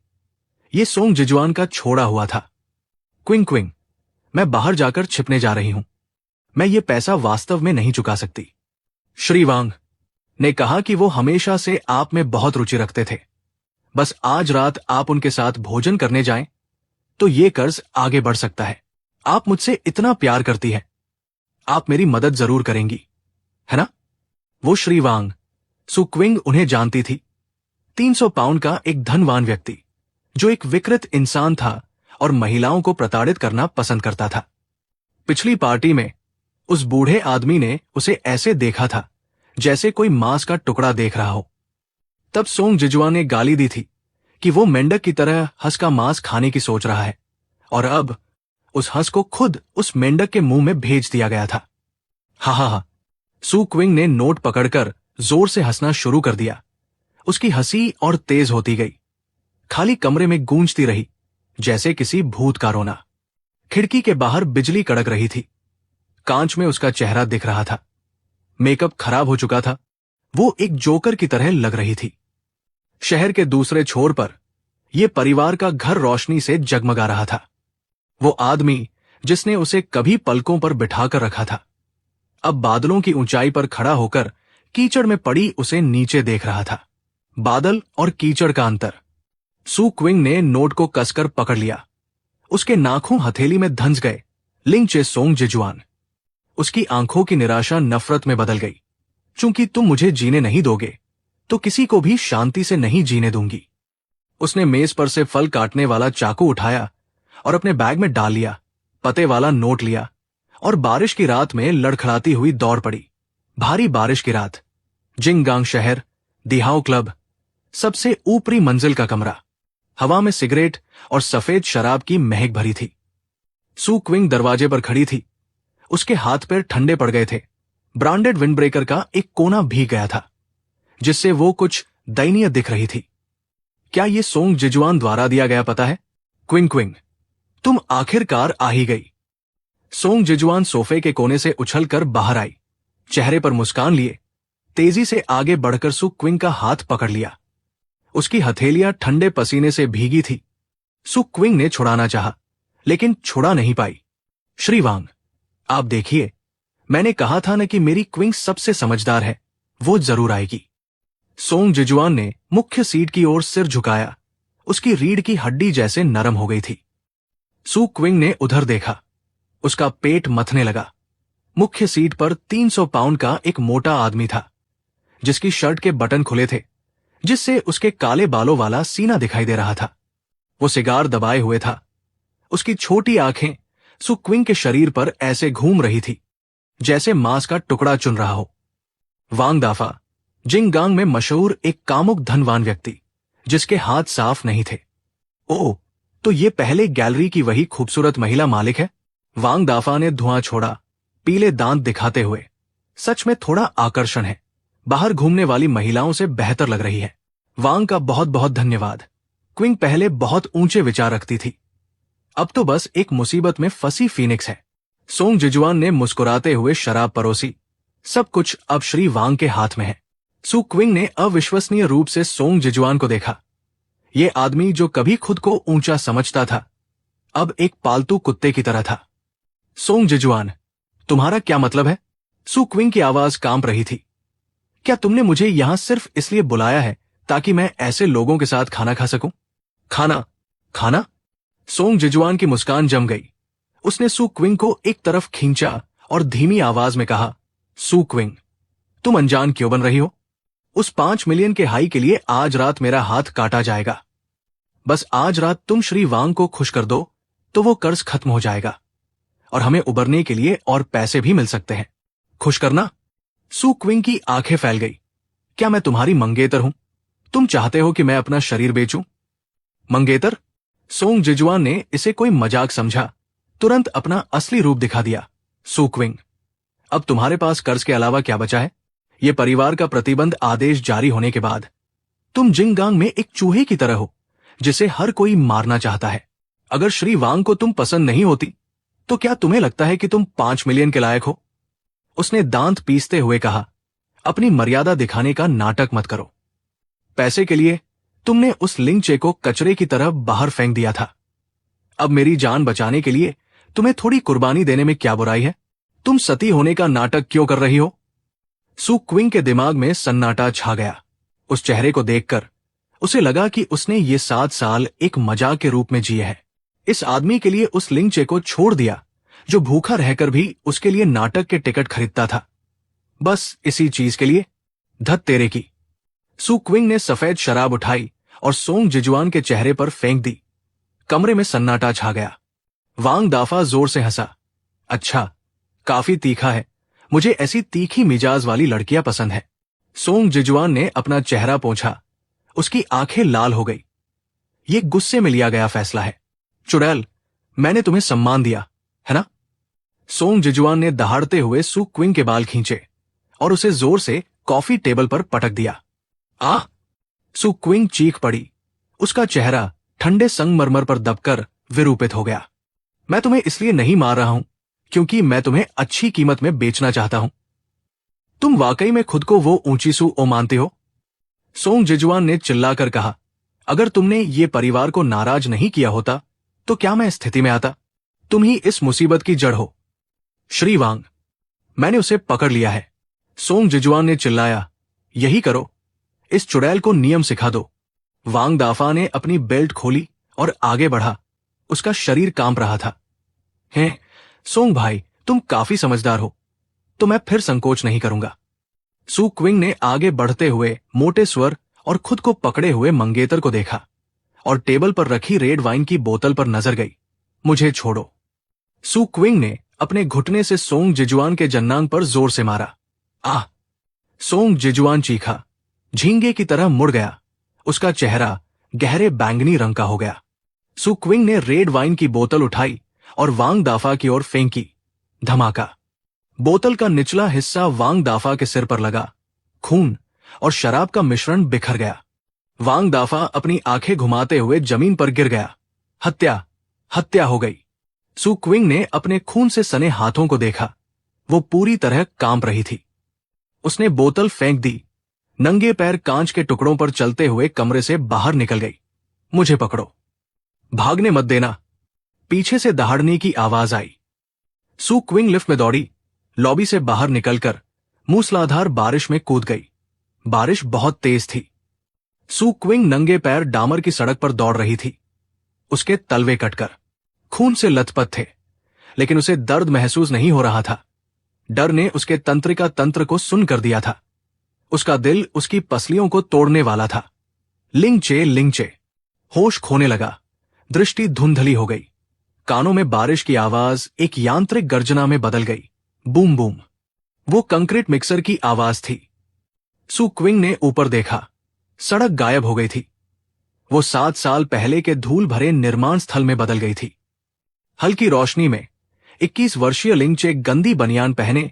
ये सोंग जिजुआन का छोड़ा हुआ था। क्विंग क्विंग, मैं बाहर जाकर छिपने जा रही हूं। मैं ये पैसा वास्तव में नहीं चुका सकती। श्री वांग ने कहा कि वो हमेशा से आप में बहुत रुचि रखते थे। बस आज रात आप उनके साथ भोजन करने जाएं तो ये कर्ज आगे बढ़ सकता है। आप मुझसे इतना प्यार करती हैं, आप मेरी मदद जरूर करेंगी, है ना? वो श्री वांग, सु क्विंग उन्हें जानती थी। 300 पाउंड का एक धनवान व्यक्ति जो एक विकृत इंसान था और महिलाओं को प्रताड़ित करना पसंद करता था। पिछली पार्टी में उस बूढ़े आदमी ने उसे ऐसे देखा था जैसे कोई मांस का टुकड़ा देख रहा हो। तब सोंग जिजुआन ने गाली दी थी कि वो मेंढक की तरह हंस का मांस खाने की सोच रहा है, और अब उस हंस को खुद उस मेंढक के मुंह में भेज दिया गया था। हा हा हा। सू क्विंग ने नोट पकड़कर जोर से हंसना शुरू कर दिया। उसकी हंसी और तेज होती गई, खाली कमरे में गूंजती रही जैसे किसी भूत का रोना। खिड़की के बाहर बिजली कड़क रही थी। कांच में उसका चेहरा दिख रहा था। मेकअप खराब हो चुका था। वो एक जोकर की तरह लग रही थी। शहर के दूसरे छोर पर यह परिवार का घर रोशनी से जगमगा रहा था। वो आदमी जिसने उसे कभी पलकों पर बिठाकर रखा था, अब बादलों की ऊंचाई पर खड़ा होकर कीचड़ में पड़ी उसे नीचे देख रहा था। बादल और कीचड़ का अंतर। सू क्विंग ने नोट को कसकर पकड़ लिया। उसके नाखून हथेली में धंस गए। लिंग सोंग जिजुआन। उसकी आंखों की निराशा नफरत में बदल गई। चूंकि तुम मुझे जीने नहीं दोगे तो किसी को भी शांति से नहीं जीने दूंगी। उसने मेज पर से फल काटने वाला चाकू उठाया और अपने बैग में डाल लिया। पते वाला नोट लिया और बारिश की रात में लड़खड़ाती हुई दौड़ पड़ी। भारी बारिश की रात। जिंगगांग शहर, दिहाओ क्लब, सबसे ऊपरी मंजिल का कमरा। हवा में सिगरेट और सफेद शराब की महक भरी थी। सू क्विंग दरवाजे पर खड़ी थी। उसके हाथ पैर ठंडे पड़ गए थे। ब्रांडेड विंड ब्रेकर का एक कोना भीग गया था, जिससे वो कुछ दयनीय दिख रही थी। क्या ये सोंग जिजुआन द्वारा दिया गया पता है? क्विंग क्विंग, तुम आखिरकार आ ही गई। सोंग जिजुआन सोफे के कोने से उछलकर बाहर आई। चेहरे पर मुस्कान लिए तेजी से आगे बढ़कर सू क्विंग का हाथ पकड़ लिया। उसकी हथेलियां ठंडे पसीने से भीगी थी। सू क्विंग ने छुड़ाना चाहा, लेकिन छुड़ा नहीं पाई। श्री वांग, आप देखिए, मैंने कहा था न कि मेरी क्विंग सबसे समझदार है, वो जरूर आएगी। सोंग जिजुआन ने मुख्य सीट की ओर सिर झुकाया। उसकी रीढ़ की हड्डी जैसे नरम हो गई थी। सू क्विंग ने उधर देखा। उसका पेट मथने लगा। मुख्य सीट पर 300 पाउंड का एक मोटा आदमी था, जिसकी शर्ट के बटन खुले थे, जिससे उसके काले बालों वाला सीना दिखाई दे रहा था। वो सिगार दबाए हुए था। उसकी छोटी आंखें सू क्विंग के शरीर पर ऐसे घूम रही थी जैसे मांस का टुकड़ा चुन रहा हो। वांग दाफा, जिंगगांग में मशहूर एक कामुक धनवान व्यक्ति, जिसके हाथ साफ नहीं थे। ओह, तो ये पहले गैलरी की वही खूबसूरत महिला मालिक है? वांग दाफा ने धुआं छोड़ा, पीले दांत दिखाते हुए। सच में थोड़ा आकर्षण है। बाहर घूमने वाली महिलाओं से बेहतर लग रही है। वांग का बहुत बहुत धन्यवाद। क्विंग पहले बहुत ऊंचे विचार रखती थी, अब तो बस एक मुसीबत में फंसी फीनिक्स है। सोंग जिजुआन ने मुस्कुराते हुए शराब परोसी। सब कुछ अब श्री वांग के हाथ में है। सू क्विंग ने अविश्वसनीय रूप से सोंग जिजुआन को देखा। ये आदमी जो कभी खुद को ऊंचा समझता था, अब एक पालतू कुत्ते की तरह था। सोंग जिजुआन, तुम्हारा क्या मतलब है? सू क्विंग की आवाज कांप रही थी। क्या तुमने मुझे यहां सिर्फ इसलिए बुलाया है ताकि मैं ऐसे लोगों के साथ खाना खा सकूं? खाना? खाना? सोंग जिजुआन की मुस्कान जम गई। उसने सू क्विंग को एक तरफ खींचा और धीमी आवाज में कहा, सू क्विंग, तुम अनजान क्यों बन रही हो? उस 5 मिलियन के हाई के लिए आज रात मेरा हाथ काटा जाएगा। बस आज रात तुम श्री वांग को खुश कर दो तो वो कर्ज खत्म हो जाएगा और हमें उबरने के लिए और पैसे भी मिल सकते हैं। खुश करना? सू क्विंग की आंखें फैल गई। क्या मैं तुम्हारी मंगेतर हूं? तुम चाहते हो कि मैं अपना शरीर बेचूं? मंगेतर? सोंग जिजुआन ने इसे कोई मजाक समझा, तुरंत अपना असली रूप दिखा दिया। सू क्विंग, अब तुम्हारे पास कर्ज के अलावा क्या बचा है? ये परिवार का प्रतिबंध आदेश जारी होने के बाद तुम जिंगगांग में एक चूहे की तरह हो जिसे हर कोई मारना चाहता है। अगर श्री वांग को तुम पसंद नहीं होती तो क्या तुम्हें लगता है कि तुम 5 मिलियन के लायक हो? उसने दांत पीसते हुए कहा, अपनी मर्यादा दिखाने का नाटक मत करो। पैसे के लिए तुमने उस लिंगचे को कचरे की तरह बाहर फेंक दिया था। अब मेरी जान बचाने के लिए तुम्हें थोड़ी कुर्बानी देने में क्या बुराई है? तुम सती होने का नाटक क्यों कर रही हो? सू क्विंग के दिमाग में सन्नाटा छा गया। उस चेहरे को देखकर उसे लगा कि उसने ये 7 साल एक मजाक के रूप में जिए हैं। इस आदमी के लिए उस लिंगचे को छोड़ दिया जो भूखा रहकर भी उसके लिए नाटक के टिकट खरीदता था। बस इसी चीज के लिए? धत तेरे की। सू क्विंग ने सफेद शराब उठाई और सोंग जिजुआन के चेहरे पर फेंक दी। कमरे में सन्नाटा छा गया। वांग दाफा जोर से हंसा। अच्छा, काफी तीखा है, मुझे ऐसी तीखी मिजाज वाली लड़कियां पसंद है। सोंग जिजुआन ने अपना चेहरा पोंछा। उसकी आंखें लाल हो गई। ये गुस्से में लिया गया फैसला है। चुड़ैल, मैंने तुम्हें सम्मान दिया, है ना? सोंग जिजुआन ने दहाड़ते हुए सू क्विंग के बाल खींचे और उसे जोर से कॉफी टेबल पर पटक दिया। आह! सू क्विंग चीख पड़ी। उसका चेहरा ठंडे संगमरमर पर दबकर विरूपित हो गया। मैं तुम्हें इसलिए नहीं मार रहा हूं क्योंकि मैं तुम्हें अच्छी कीमत में बेचना चाहता हूं। तुम वाकई में खुद को वो ऊंची सू ओ मानते हो? सोंग जिजुआन ने चिल्लाकर कहा। अगर तुमने ये परिवार को नाराज नहीं किया होता तो क्या मैं इस स्थिति में आता? तुम ही इस मुसीबत की जड़ हो। श्री वांग, मैंने उसे पकड़ लिया है। सोंग जिजुआन ने चिल्लाया। यही करो, इस चुड़ैल को नियम सिखा दो। वांग दाफा ने अपनी बेल्ट खोली और आगे बढ़ा। उसका शरीर कांप रहा था। हैं, सोंग भाई, तुम काफी समझदार हो, तो मैं फिर संकोच नहीं करूंगा। सू क्विंग ने आगे बढ़ते हुए मोटे स्वर और खुद को पकड़े हुए मंगेतर को देखा और टेबल पर रखी रेड वाइन की बोतल पर नजर गई। मुझे छोड़ो। सू क्विंग ने अपने घुटने से सोंग जिजुआन के जन्नांग पर जोर से मारा। आह! सोंग जिजुआन चीखा, झींगे की तरह मुड़ गया। उसका चेहरा गहरे बैंगनी रंग का हो गया। सू क्विंग ने रेड वाइन की बोतल उठाई और वांग दाफा की ओर फेंकी। धमाका! बोतल का निचला हिस्सा वांग दाफा के सिर पर लगा। खून और शराब का मिश्रण बिखर गया। वांग दाफा अपनी आंखें घुमाते हुए जमीन पर गिर गया। हत्या! हत्या हो गई। सू क्विंग ने अपने खून से सने हाथों को देखा। वो पूरी तरह कांप रही थी। उसने बोतल फेंक दी। नंगे पैर कांच के टुकड़ों पर चलते हुए कमरे से बाहर निकल गई। मुझे पकड़ो, भागने मत देना। पीछे से दहाड़ने की आवाज आई। सू क्विंग लिफ्ट में दौड़ी। लॉबी से बाहर निकलकर मूसलाधार बारिश में कूद गई। बारिश बहुत तेज थी। सू क्विंग नंगे पैर डामर की सड़क पर दौड़ रही थी। उसके तलवे कटकर खून से लथपथ थे, लेकिन उसे दर्द महसूस नहीं हो रहा था। डर ने उसके तंत्रिका तंत्र को सुन कर दिया था। उसका दिल उसकी पसलियों को तोड़ने वाला था। लिंगचे, लिंगचे। होश खोने लगा। दृष्टि धुंधली हो गई। कानों में बारिश की आवाज एक यांत्रिक गर्जना में बदल गई। Boom boom. वो कंक्रीट मिक्सर की आवाज थी। सू क्विंग ने ऊपर देखा। सड़क गायब हो गई थी। वो 7 साल पहले के धूल भरे निर्माण स्थल में बदल गई थी। हल्की रोशनी में 21 वर्षीय लिंगचे गंदी बनियान पहने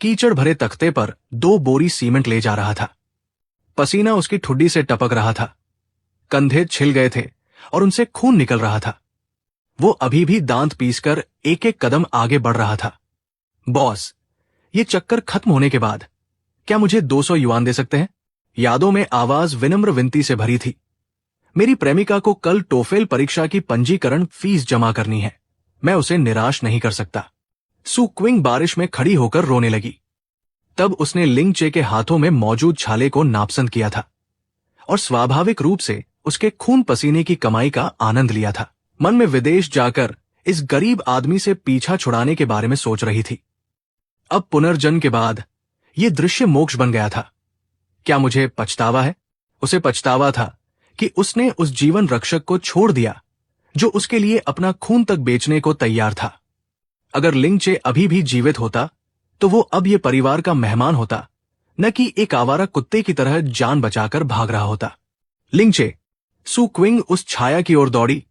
कीचड़ भरे तख्ते पर 2 बोरी सीमेंट ले जा रहा था। पसीना उसकी ठुड्डी से टपक रहा था। कंधे छिल गए थे और उनसे खून निकल रहा था। वो अभी भी दांत पीसकर एक एक कदम आगे बढ़ रहा था। बॉस, ये चक्कर खत्म होने के बाद क्या मुझे 200 युआन दे सकते हैं? यादों में आवाज विनम्र विनती से भरी थी। मेरी प्रेमिका को कल टोफेल परीक्षा की पंजीकरण फीस जमा करनी है। मैं उसे निराश नहीं कर सकता। सू क्विंग बारिश में खड़ी होकर रोने लगी। तब उसने लिंगचे के हाथों में मौजूद छाले को नापसंद किया था और स्वाभाविक रूप से उसके खून पसीने की कमाई का आनंद लिया था। मन में विदेश जाकर इस गरीब आदमी से पीछा छुड़ाने के बारे में सोच रही थी। अब पुनर्जन्म के बाद यह दृश्य मोक्ष बन गया था। क्या मुझे पछतावा है? उसे पछतावा था कि उसने उस जीवन रक्षक को छोड़ दिया जो उसके लिए अपना खून तक बेचने को तैयार था। अगर लिंगचे अभी भी जीवित होता तो वो अब ये परिवार का मेहमान होता, न कि एक आवारा कुत्ते की तरह जान बचाकर भाग रहा होता। लिंगचे! सू क्विंग उस छाया की ओर दौड़ी।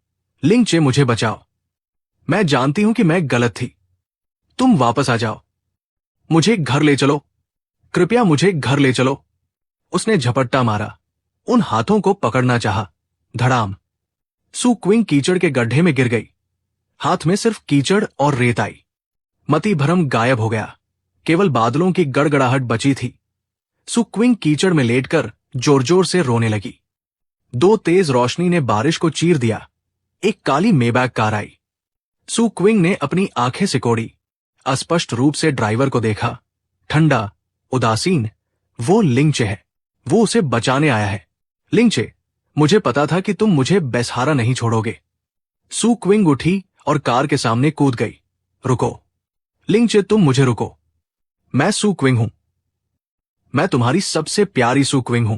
लिंगचे, मुझे बचाओ। मैं जानती हूं कि मैं गलत थी। तुम वापस आ जाओ। मुझे घर ले चलो। कृपया मुझे घर ले चलो। उसने झपट्टा मारा। उन हाथों को पकड़ना चाहा। धड़ाम। सू क्विंग कीचड़ के गड्ढे में गिर गई। हाथ में सिर्फ कीचड़ और रेत आई। मति भ्रम गायब हो गया। केवल बादलों की गड़गड़ाहट बची थी। सू क्विंग कीचड़ में लेटकर जोर जोर से रोने लगी। 2 तेज रोशनी ने बारिश को चीर दिया। एक काली मेबैक कार आई। सू क्विंग ने अपनी आंखें सिकोड़ी। अस्पष्ट रूप से ड्राइवर को देखा। ठंडा, उदासीन। वो लिंगचे है। वो उसे बचाने आया है। लिंगचे, मुझे पता था कि तुम मुझे बेसहारा नहीं छोड़ोगे। सू क्विंग उठी और कार के सामने कूद गई। रुको लिंगचे, तुम मुझे रुको। मैं सू क्विंग हूं। मैं तुम्हारी सबसे प्यारी सू क्विंग हूं।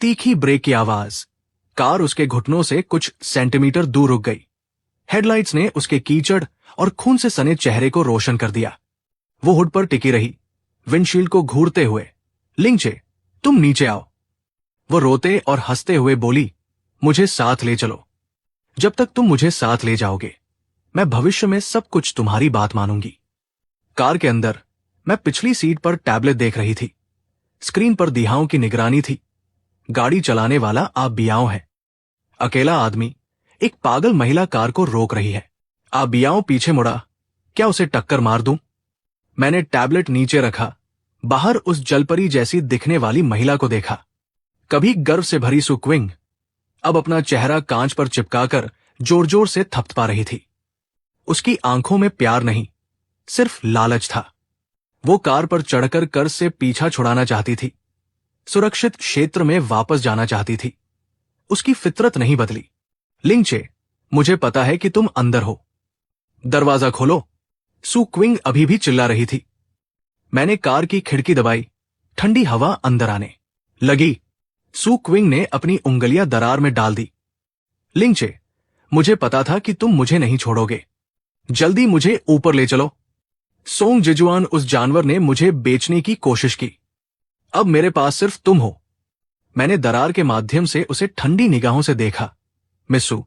तीखी ब्रेक की आवाज कार उसके घुटनों से कुछ सेंटीमीटर दूर रुक गई। हेडलाइट्स ने उसके कीचड़ और खून से सने चेहरे को रोशन कर दिया। वो हुड पर टिकी रही, विंडशील्ड को घूरते हुए। लिंचे, तुम नीचे आओ। वो रोते और हंसते हुए बोली, मुझे साथ ले चलो। जब तक तुम मुझे साथ ले जाओगे, मैं भविष्य में सब कुछ तुम्हारी बात मानूंगी। कार के अंदर मैं पिछली सीट पर टैबलेट देख रही थी। स्क्रीन पर दिहाओं की निगरानी थी। गाड़ी चलाने वाला आबियाओं है। अकेला आदमी एक पागल महिला कार को रोक रही है। आबियाओं पीछे मुड़ा, क्या उसे टक्कर मार दूं? मैंने टैबलेट नीचे रखा, बाहर उस जलपरी जैसी दिखने वाली महिला को देखा। कभी गर्व से भरी सु क्विंग अब अपना चेहरा कांच पर चिपकाकर जोर जोर से थपथपा रही थी। उसकी आंखों में प्यार नहीं, सिर्फ लालच था। वो कार पर चढ़कर कर्ज से पीछा छुड़ाना चाहती थी, सुरक्षित क्षेत्र में वापस जाना चाहती थी। उसकी फितरत नहीं बदली। लिंचे, मुझे पता है कि तुम अंदर हो। दरवाजा खोलो। सु क्विंग अभी भी चिल्ला रही थी। मैंने कार की खिड़की दबाई, ठंडी हवा अंदर आने लगी। सु क्विंग ने अपनी उंगलियां दरार में डाल दी। लिंचे, मुझे पता था कि तुम मुझे नहीं छोड़ोगे। जल्दी मुझे ऊपर ले चलो। सोंग जिजुआन, उस जानवर ने मुझे बेचने की कोशिश की। अब मेरे पास सिर्फ तुम हो। मैंने दरार के माध्यम से उसे ठंडी निगाहों से देखा। मिस्सू,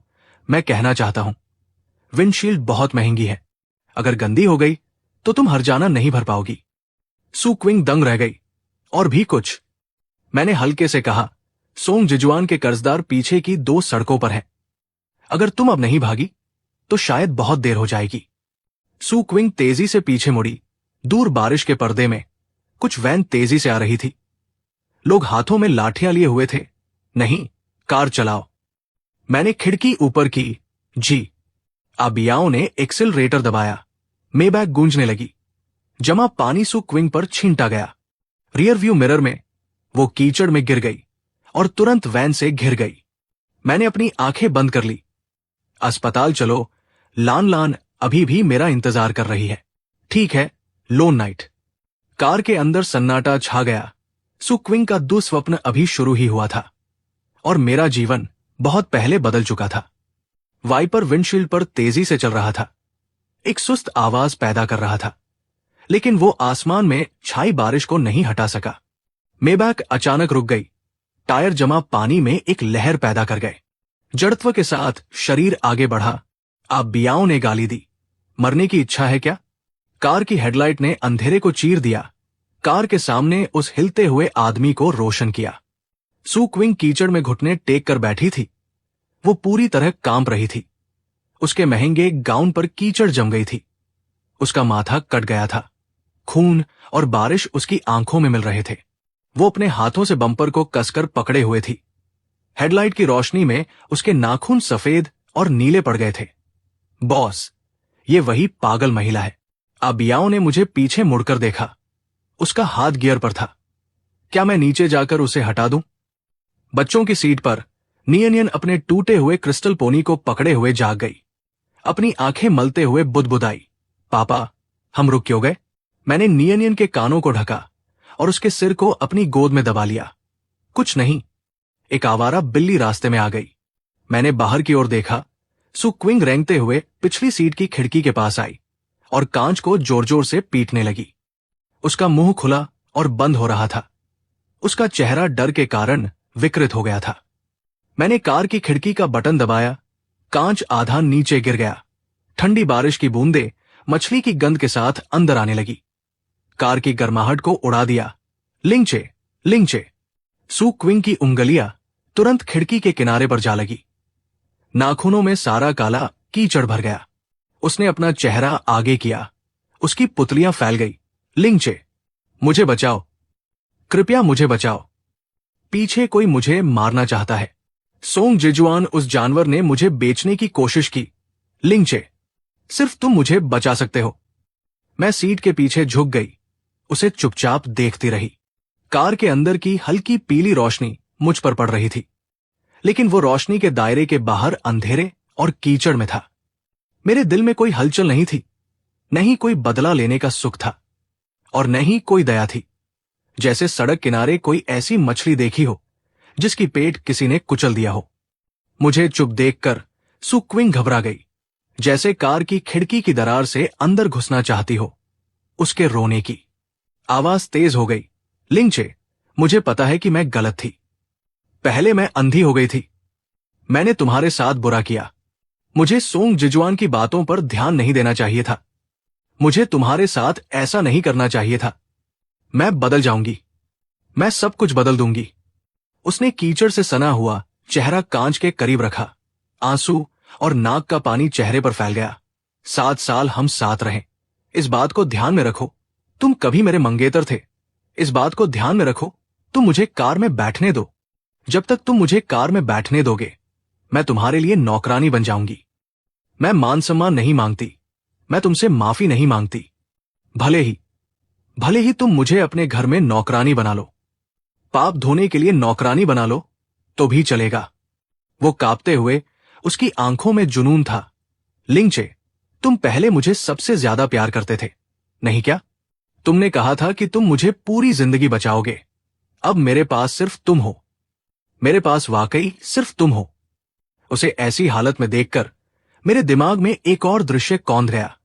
मैं कहना चाहता हूं, विंडशील्ड बहुत महंगी है। अगर गंदी हो गई तो तुम हर्जाना नहीं भर पाओगी। सु क्विंग दंग रह गई। और भी कुछ? मैंने हल्के से कहा। सोंग जिजुआन के कर्जदार पीछे की 2 सड़कों पर हैं। अगर तुम अब नहीं भागी तो शायद बहुत देर हो जाएगी। सु क्विंग तेजी से पीछे मुड़ी। दूर बारिश के पर्दे में कुछ वैन तेजी से आ रही थी। लोग हाथों में लाठियां लिए हुए थे। नहीं, कार चलाओ। मैंने खिड़की ऊपर की। जी। आबियाओं ने एक्सेलरेटर दबाया। मेबैक गूंजने लगी। जमा पानी सु क्विंग पर छींटा गया। रियर व्यू मिरर में वो कीचड़ में गिर गई और तुरंत वैन से घिर गई। मैंने अपनी आंखें बंद कर ली। अस्पताल चलो, लान लान अभी भी मेरा इंतजार कर रही है। ठीक है, लोन नाइट। कार के अंदर सन्नाटा छा गया। सु क्विंग का दुस्वप्न अभी शुरू ही हुआ था और मेरा जीवन बहुत पहले बदल चुका था। वाइपर विंडशील्ड पर तेजी से चल रहा था, एक सुस्त आवाज पैदा कर रहा था, लेकिन वो आसमान में छाई बारिश को नहीं हटा सका। मेबैक अचानक रुक गई। टायर जमा पानी में एक लहर पैदा कर गए। जड़त्व के साथ शरीर आगे बढ़ा। आबियाओं ने गाली दी, मरने की इच्छा है क्या? कार की हेडलाइट ने अंधेरे को चीर दिया। कार के सामने उस हिलते हुए आदमी को रोशन किया। सु क्विंग कीचड़ में घुटने टेक कर बैठी थी। वो पूरी तरह कांप रही थी। उसके महंगे गाउन पर कीचड़ जम गई थी। उसका माथा कट गया था। खून और बारिश उसकी आंखों में मिल रहे थे। वो अपने हाथों से बम्पर को कसकर पकड़े हुए थी। हेडलाइट की रोशनी में उसके नाखून सफेद और नीले पड़ गए थे। बॉस, ये वही पागल महिला है। आबियाओं ने मुझे पीछे मुड़कर देखा। उसका हाथ गियर पर था। क्या मैं नीचे जाकर उसे हटा दूं? बच्चों की सीट पर नियनियन अपने टूटे हुए क्रिस्टल पोनी को पकड़े हुए जाग गई। अपनी आंखें मलते हुए बुदबुदाई, पापा, हम रुक क्यों गए? मैंने नियनियन के कानों को ढका और उसके सिर को अपनी गोद में दबा लिया। कुछ नहीं। एक आवारा बिल्ली रास्ते में आ गई। मैंने बाहर की ओर देखा। सु क्विंग रेंगते हुए पिछली सीट की खिड़की के पास आई और कांच को जोर जोर से पीटने लगी। उसका मुंह खुला और बंद हो रहा था। उसका चेहरा डर के कारण विकृत हो गया था। मैंने कार की खिड़की का बटन दबाया। कांच आधा नीचे गिर गया। ठंडी बारिश की बूंदें मछली की गंध के साथ अंदर आने लगी। कार की गर्माहट को उड़ा दिया। लिंचे, लिंचे। सु क्विंग की उंगलियां तुरंत खिड़की के किनारे पर जा लगी। नाखूनों में सारा काला कीचड़ भर गया। उसने अपना चेहरा आगे किया। उसकी पुतलियां फैल गई। लिंचे, मुझे बचाओ, कृपया मुझे बचाओ। पीछे कोई मुझे मारना चाहता है। सोंग जिजुआन, उस जानवर ने मुझे बेचने की कोशिश की। लिंचे, सिर्फ तुम मुझे बचा सकते हो। मैं सीट के पीछे झुक गई, उसे चुपचाप देखती रही। कार के अंदर की हल्की पीली रोशनी मुझ पर पड़ रही थी, लेकिन वो रोशनी के दायरे के बाहर अंधेरे और कीचड़ में था। मेरे दिल में कोई हलचल नहीं थी, नहीं कोई बदला लेने का सुख था और नहीं कोई दया थी। जैसे सड़क किनारे कोई ऐसी मछली देखी हो जिसकी पेट किसी ने कुचल दिया हो। मुझे चुप देखकर सु क्विंग घबरा गई, जैसे कार की खिड़की की दरार से अंदर घुसना चाहती हो। उसके रोने की आवाज तेज हो गई। लिंगचे, मुझे पता है कि मैं गलत थी। पहले मैं अंधी हो गई थी। मैंने तुम्हारे साथ बुरा किया। मुझे सोंग जिजुआन की बातों पर ध्यान नहीं देना चाहिए था। मुझे तुम्हारे साथ ऐसा नहीं करना चाहिए था। मैं बदल जाऊंगी। मैं सब कुछ बदल दूंगी। उसने कीचड़ से सना हुआ चेहरा कांच के करीब रखा। आंसू और नाक का पानी चेहरे पर फैल गया। 7 साल हम साथ रहे। इस बात को ध्यान में रखो, तुम कभी मेरे मंगेतर थे। इस बात को ध्यान में रखो, तुम मुझे कार में बैठने दो। जब तक तुम मुझे कार में बैठने दोगे, मैं तुम्हारे लिए नौकरानी बन जाऊंगी। मैं मान सम्मान नहीं मांगती। मैं तुमसे माफी नहीं मांगती। भले ही तुम मुझे अपने घर में नौकरानी बना लो, पाप धोने के लिए नौकरानी बना लो, तो भी चलेगा। वो कांपते हुए, उसकी आंखों में जुनून था। लिंगचे, तुम पहले मुझे सबसे ज्यादा प्यार करते थे, नहीं क्या? तुमने कहा था कि तुम मुझे पूरी जिंदगी बचाओगे। अब मेरे पास सिर्फ तुम हो। मेरे पास वाकई सिर्फ तुम हो। उसे ऐसी हालत में देखकर मेरे दिमाग में एक और दृश्य कौंध गया।